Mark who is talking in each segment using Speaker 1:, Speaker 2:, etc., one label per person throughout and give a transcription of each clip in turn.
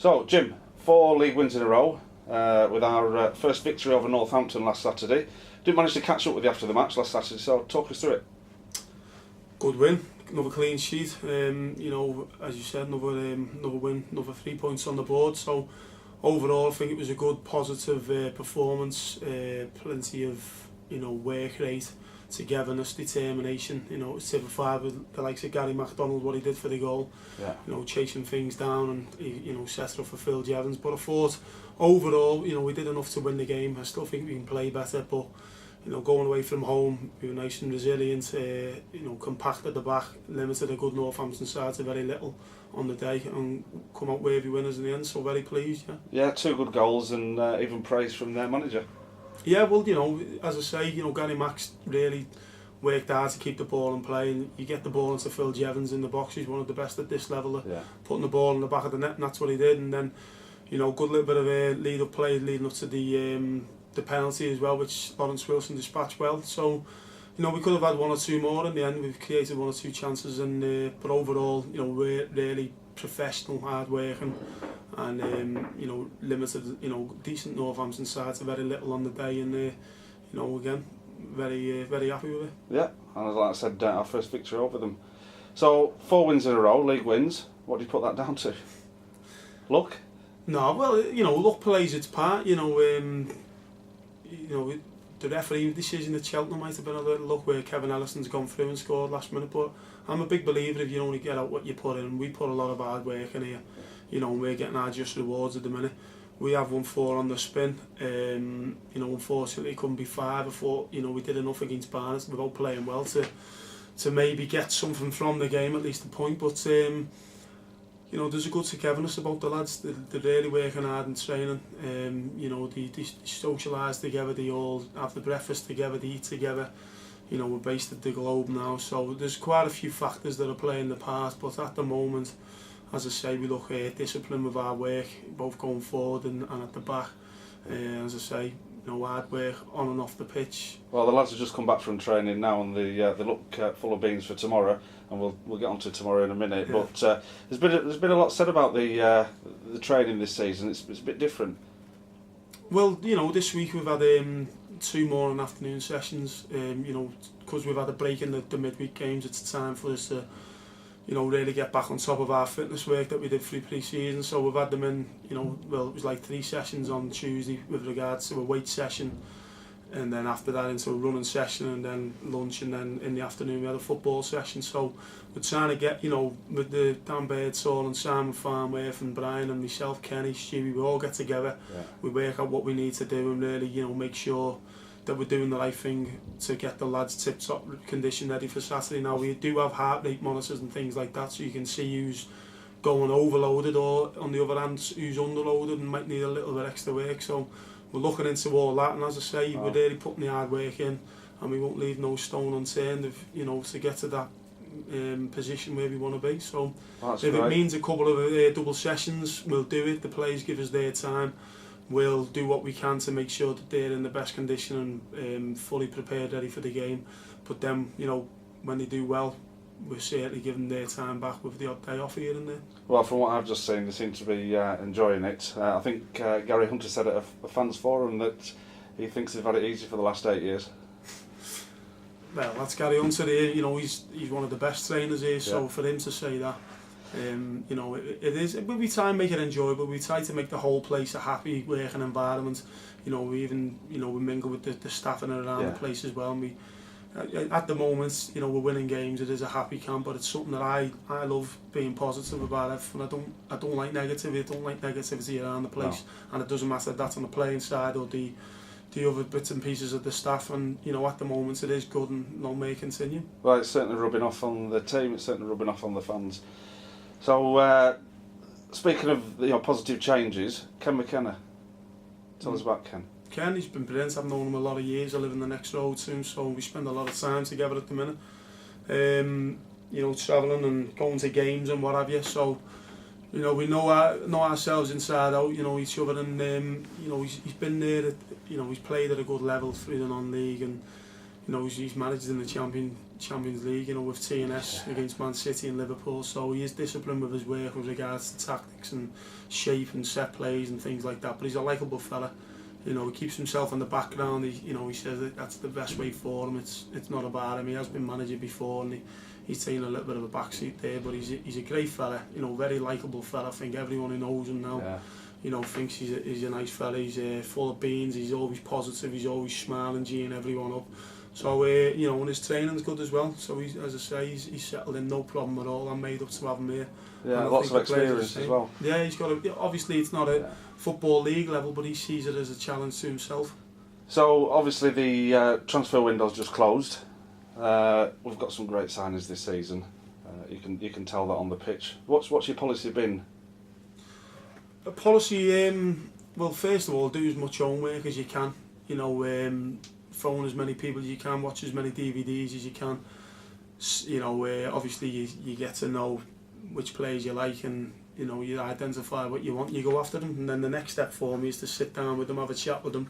Speaker 1: So, Jim, 4 league wins in a row with our first victory over Northampton last Saturday. Didn't manage to catch up with you after the match last Saturday, so talk us through it.
Speaker 2: Good win, another clean sheet. As you said, another win, another 3 points on the board. So overall, I think it was a good, positive performance. Plenty of work rate, togetherness, determination. It's typified with the likes of Gary MacDonald, what he did for the goal.
Speaker 1: Yeah.
Speaker 2: Chasing things down and set it up for Phil Jevons. But I thought overall, we did enough to win the game. I still think we can play better, but going away from home, we were nice and resilient. Compact at the back, limited a good Northampton side to very little on the day, and come out worthy winners in the end. So very pleased.
Speaker 1: Yeah, 2 good goals and even praise from their manager.
Speaker 2: Yeah, well, as I say, Gary Mack's really worked hard to keep the ball in play, and you get the ball into Phil Jevons in the box. He's one of the best at this level of putting the ball in the back of the net, and that's what he did. And then, good little bit of a lead-up play leading up to the penalty as well, which Lawrence Wilson dispatched well. So, we could have had 1 or 2 more in the end. We've created 1 or 2 chances, and but overall, we're really professional, hard working, and limited, decent Northampton side to very little on the day, and again, very happy with it.
Speaker 1: Yeah, and like I said, our first victory over them. So 4 wins in a row, league wins. What do you put that down to? Luck?
Speaker 2: No, well, luck plays its part. The referee decision at Cheltenham might have been a little luck where Kevin Ellison's gone through and scored last minute, but I'm a big believer if you only get out what you put in. We put a lot of hard work in here, and we're getting our just rewards at the minute. We have won 4 on the spin. Unfortunately it couldn't be 5. I thought, we did enough against Barnes without playing well to maybe get something from the game, at least a point, but there's a good togetherness about the lads. They're really working hard in training. They socialise together, they all have the breakfast together, they eat together. We're based at the Globe now, so there's quite a few factors that are playing the part, but at the moment, as I say, we look at discipline with our work, both going forward and at the back. As I say, hard work on and off the pitch.
Speaker 1: Well, the lads have just come back from training now, and they look full of beans for tomorrow, and we'll get on to tomorrow in a minute. Yeah. But there's been a lot said about the training this season. It's a bit different.
Speaker 2: Well, this week we've had 2 morning and afternoon sessions. Because we've had a break in the midweek games, it's time for us to really get back on top of our fitness work that we did through pre-season. So we've had them in, it was like 3 sessions on Tuesday with regards to a weight session, and then after that into a running session, and then lunch, and then in the afternoon we had a football session. So we're trying to get, with the Dan Birdsall and Simon Farnworth and Brian and myself, Kenny, Stewie, we all get together, we work out what we need to do, and really, make sure that we're doing the right thing to get the lads tip-top condition ready for Saturday. Now, we do have heart rate monitors and things like that, so you can see who's going overloaded, or on the other hand, who's underloaded and might need a little bit extra work. So we're looking into all that, and as I say, we're really putting the hard work in, and we won't leave no stone unturned if, to get to that position where we want to be. So if it means a couple of double sessions, we'll do it. The players give us their time. We'll do what we can to make sure that they're in the best condition and fully prepared, ready for the game. But then, when they do well, we're certainly giving their time back with the odd day off here and there.
Speaker 1: Well, from what I've just seen, they seem to be enjoying it. I think Gary Hunter said at a fans forum that he thinks they've had it easy for the last 8 years.
Speaker 2: Well, that's Gary Hunter here. He's one of the best trainers here, so for him to say that, it is. We try and make it enjoyable. We try to make the whole place a happy working environment. We even we mingle with the staff in and around the place as well. And we, at the moment, we're winning games. It is a happy camp, but it's something that I love being positive about everything. I don't like negativity. I don't like negativity around the place, and it doesn't matter if that's on the playing side or the other bits and pieces of the staff. And at the moment it is good, and long may it continue.
Speaker 1: Well, it's certainly rubbing off on the team. It's certainly rubbing off on the fans. So, speaking of positive changes, Ken McKenna. Tell us about Ken.
Speaker 2: Ken, he's been brilliant. I've known him a lot of years. I live in the next road to him, so we spend a lot of time together at the minute. Travelling and going to games and what have you. So, we know ourselves inside out. Each other, and he's been there. He's played at a good level through the non-league, and he's managed in the Champions League, you know, with TNS against Man City and Liverpool. So he is disciplined with his work with regards to tactics and shape and set plays and things like that. But he's a likeable fella. You know, he keeps himself in the background. He says that that's the best way for him. It's not about him. He has been manager before, and he's taken a little bit of a backseat there. But he's a great fella. You know, very likeable fella. I think everyone who knows him now, you know, thinks he's a nice fella. He's full of beans. He's always positive. He's always smiling, geeing everyone up. So you know, and his training's good as well. So as I say, he's settled in, no problem at all. I'm made up to have him here.
Speaker 1: Yeah, lots of experience as well.
Speaker 2: Yeah, he's got obviously it's not a football league level, but he sees it as a challenge to himself.
Speaker 1: So obviously the transfer window's just closed. We've got some great signings this season. You can tell that on the pitch. What's your policy been?
Speaker 2: A policy, well, first of all, do as much homework as you can. You know, phone as many people as you can, watch as many DVDs as you can. You know, obviously you get to know which players you like, and you know, you identify what you want, you go after them. And then the next step for me is to sit down with them, have a chat with them,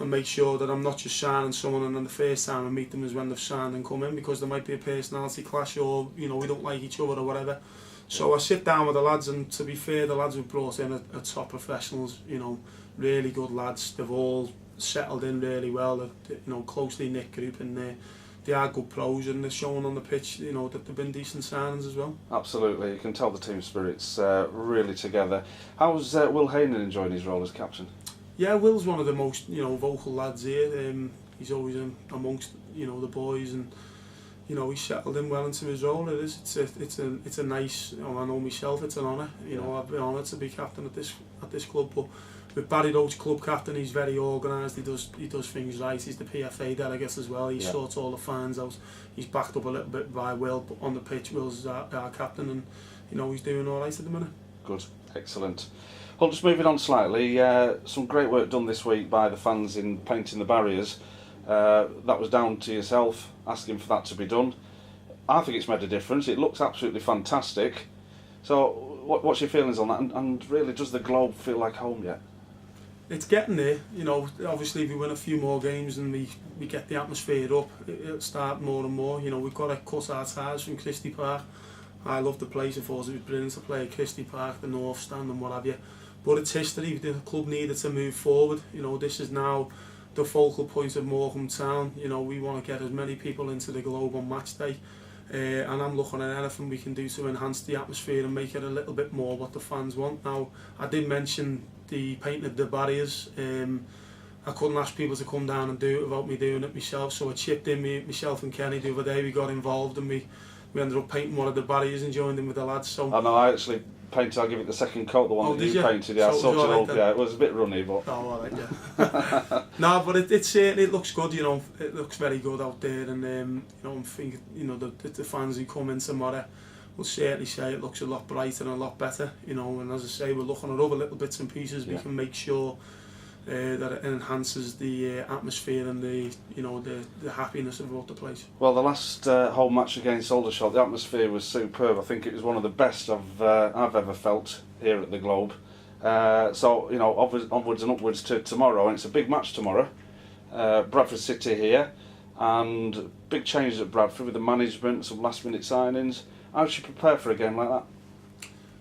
Speaker 2: and make sure that I'm not just signing someone and then the first time I meet them is when they've signed and come in, because there might be a personality clash, or you know, we don't like each other or whatever. So I sit down with the lads, and to be fair, the lads we've brought in are top professionals, you know, really good lads. They've all settled in really well. They're, you know, closely knit group, and they are good pros, and they're showing on the pitch, you know, that they've been decent signings as well.
Speaker 1: Absolutely, you can tell the team spirit's really together. How's Will Haynen enjoying his role as captain? Yeah,
Speaker 2: Will's one of the most, you know, vocal lads here. He's always amongst, you know, the boys, and you know, he's settled in well into his role. It's a nice, you know, I know myself, it's an honour. You know, I've been honoured to be captain at this club. But with Barry Roach, club captain, he's very organised. He does things right. He's the PFA delegate as well. He sorts all the fans out. He's backed up a little bit by Will, but on the pitch, Will's our captain, and you know, he's doing all right at the minute.
Speaker 1: Good, excellent. Well, just moving on slightly, some great work done this week by the fans in painting the barriers. That was down to yourself asking for that to be done. I think it's made a difference. It looks absolutely fantastic. So what's your feelings on that, and really, does the Globe feel like home yet?
Speaker 2: It's getting there. You know, obviously if we win a few more games and we get the atmosphere up, it'll start more and more. You know, we've got to cut our ties from Christie Park. I love the place. I thought it was brilliant to play at Christie Park, the North Stand and what have you. But it's history. The club needed to move forward. You know, this is now the focal point of Morecambe Town. You know, we want to get as many people into the Globe on match day, and I'm looking at anything we can do to enhance the atmosphere and make it a little bit more what the fans want. Now, I did mention the painting of the barriers. I couldn't ask people to come down and do it without me doing it myself, so I chipped in. Myself and Kenny the other day, we got involved, and we ended up painting one of the barriers and joined in with the lads. So
Speaker 1: I know, I actually painted, I'll give it the second coat, the one that you painted. Yeah,
Speaker 2: so
Speaker 1: I sorted it. It was a bit runny, but
Speaker 2: alright, yeah. No, but it looks good. You know, it looks very good out there, and you know, I'm thinking, you know, the fans who come in tomorrow will certainly say it looks a lot brighter and a lot better. You know, and as I say, we're looking at other little bits and pieces we can make sure that it enhances the atmosphere and the happiness about the place.
Speaker 1: Well, the last home match against Aldershot, the atmosphere was superb. I think it was one of the best I've ever felt here at the Globe. So you know, onwards and upwards to tomorrow, and it's a big match tomorrow. Bradford City here, and big changes at Bradford with the management, some last-minute signings. How should you prepare for a game like that?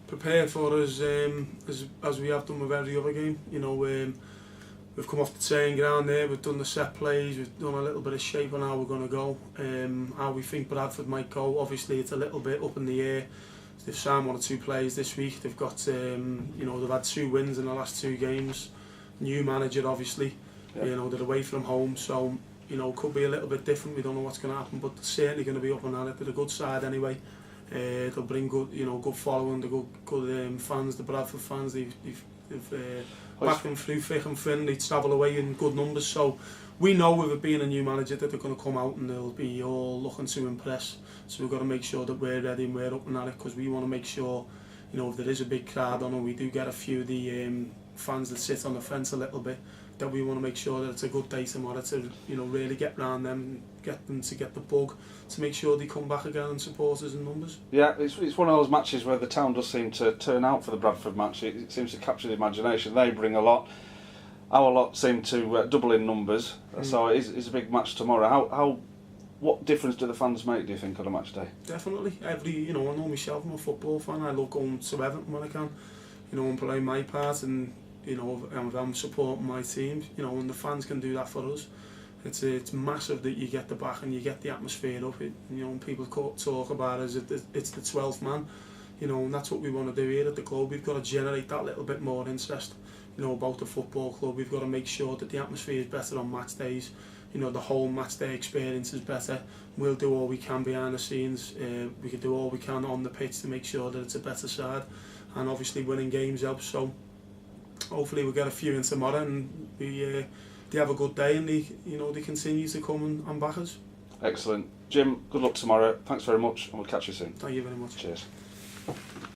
Speaker 2: Prepare for us as we have done with every other game. You know, we've come off the training ground there, we've done the set plays, we've done a little bit of shape on how we're going to go, how we think Bradford might go. Obviously it's a little bit up in the air. They've signed one or two players this week. They've got, you know, they've had 2 wins in the last 2 games. New manager, obviously. You know, they're away from home, so you know, could be a little bit different. We don't know what's going to happen, but they're certainly going to be up and at it. They're a good side anyway. They'll bring good, you know, good following, the good fans, the Bradford fans. They've backed them through thick and thin. They travel away in good numbers, so we know with it being a new manager that they're going to come out and they'll be all looking to impress. So we've got to make sure that we're ready and we're up and at it, because we want to make sure, you know, if there is a big crowd on, and we do get a few of the fans that sit on the fence a little bit, that we want to make sure that it's a good day tomorrow to, you know, really get round them, get them to get the bug, to make sure they come back again and support us in numbers. Yeah,
Speaker 1: it's one of those matches where the town does seem to turn out for the Bradford match. It seems to capture the imagination. They bring a lot. Our lot seem to double in numbers, so it's a big match tomorrow. How What difference do the fans make, do you think, on a match day?
Speaker 2: Definitely. I know myself, I'm a football fan. I love going to Everton when I can, and playing my part, and I'm supporting my team, and the fans can do that for us. It's massive that you get the back and you get the atmosphere up. And people talk about it as it's the 12th man, and that's what we want to do here at the club. We've got to generate that little bit more interest, about the football club. We've got to make sure that the atmosphere is better on match days. The whole match day experience is better. We'll do all we can behind the scenes. We can do all we can on the pitch to make sure that it's a better side. And obviously winning games helps. So hopefully we'll get a few in tomorrow, and they have a good day, and they continue to come and back us.
Speaker 1: Excellent. Jim, good luck tomorrow. Thanks very much, and we'll catch you soon.
Speaker 2: Thank you very much.
Speaker 1: Cheers.